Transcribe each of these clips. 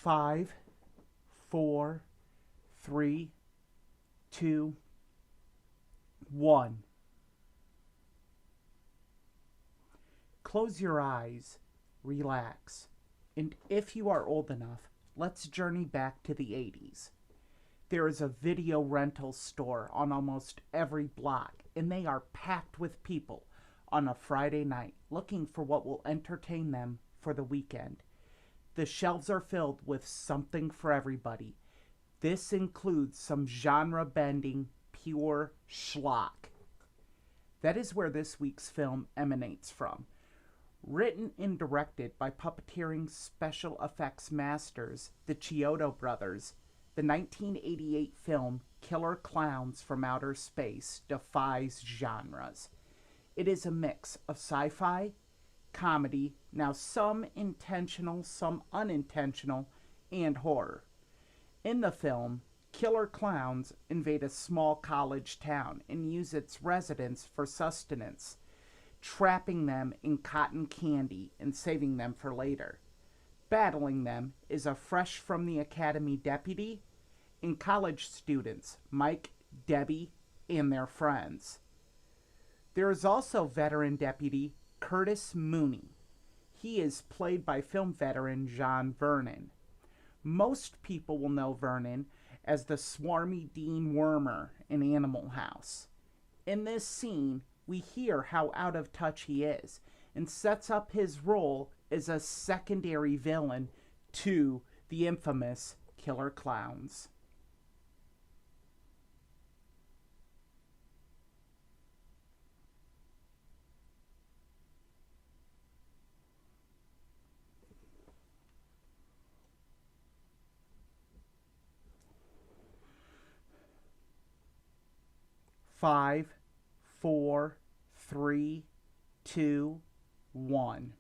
5, 4, 3, 2, 1. Close your eyes, relax, and if you are old enough, let's journey back to the 80s. There is a video rental store on almost every block, and they are packed with people on a Friday night looking for what will entertain them for the weekend. The shelves are filled with something for everybody. This includes some genre-bending, pure schlock. That is where this week's film emanates from. Written and directed by puppeteering special effects masters, the Chiodo brothers, the 1988 film Killer Klowns from Outer Space defies genres. It is a mix of sci-fi, comedy, now some intentional, some unintentional, and horror. In the film, killer clowns invade a small college town and use its residents for sustenance, trapping them in cotton candy and saving them for later. Battling them is a fresh from the academy deputy and college students, Mike, Debbie, and their friends. There is also veteran deputy Curtis Mooney. He is played by film veteran John Vernon. Most people will know Vernon as the swarmy Dean Wormer in Animal House. In this scene, we hear how out of touch he is and sets up his role as a secondary villain to the infamous Killer Klowns. Five, 4, 3, 2, 1.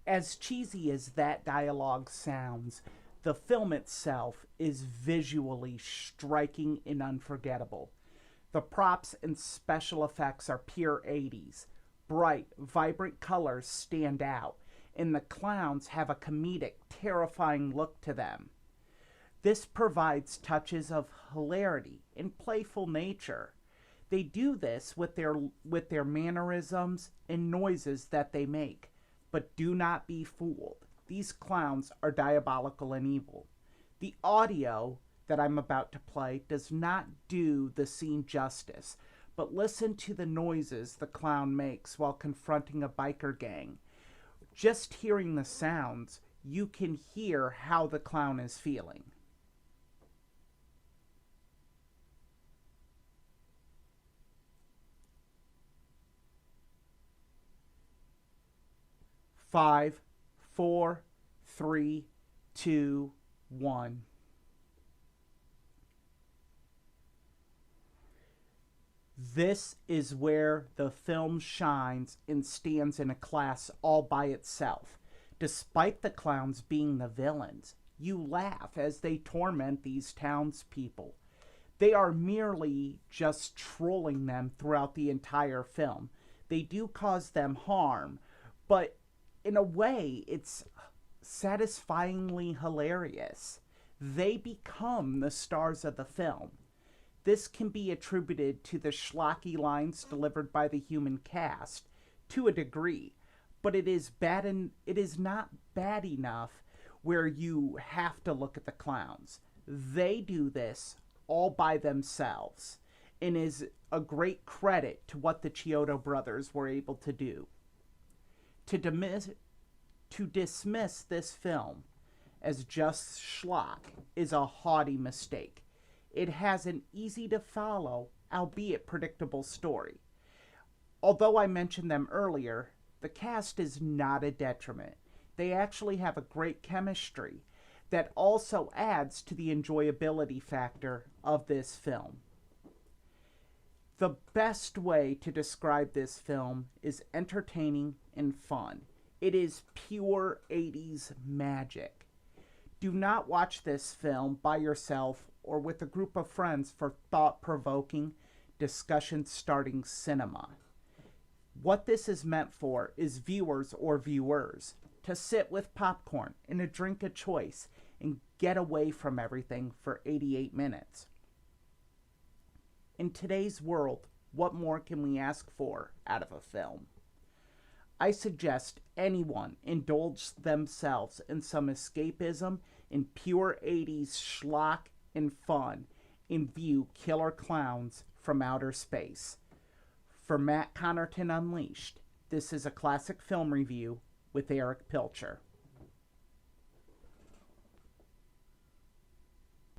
As cheesy as that dialogue sounds, the film itself is visually striking and unforgettable. The props and special effects are pure 80s. Bright, vibrant colors stand out, and the clowns have a comedic, terrifying look to them. This provides touches of hilarity and playful nature. They do this with their mannerisms and noises that they make. But do not be fooled. These clowns are diabolical and evil. The audio that I'm about to play does not do the scene justice, but listen to the noises the clown makes while confronting a biker gang. Just hearing the sounds, you can hear how the clown is feeling. Five, 4, 3, 2, 1. This is where the film shines and stands in a class all by itself. Despite the clowns being the villains, you laugh as they torment these townspeople. They are merely just trolling them throughout the entire film. They do cause them harm, but in a way, it's satisfyingly hilarious. They become the stars of the film. This can be attributed to the schlocky lines delivered by the human cast to a degree, but it is not bad enough where you have to look at the clowns. They do this all by themselves and is a great credit to what the Chiodo brothers were able to do. To dismiss this film as just schlock is a haughty mistake. It has an easy-to-follow, albeit predictable story. Although I mentioned them earlier, the cast is not a detriment. They actually have a great chemistry that also adds to the enjoyability factor of this film. The best way to describe this film is entertaining and fun. It is pure 80s magic. Do not watch this film by yourself or with a group of friends for thought-provoking, discussion-starting cinema. What this is meant for is viewers to sit with popcorn and a drink of choice and get away from everything for 88 minutes. In today's world, what more can we ask for out of a film? I suggest anyone indulge themselves in some escapism in pure 80s schlock and fun and view killer clowns from outer space. For Matt Connarton Unleashed, this is a classic film review with Erich Pilcher.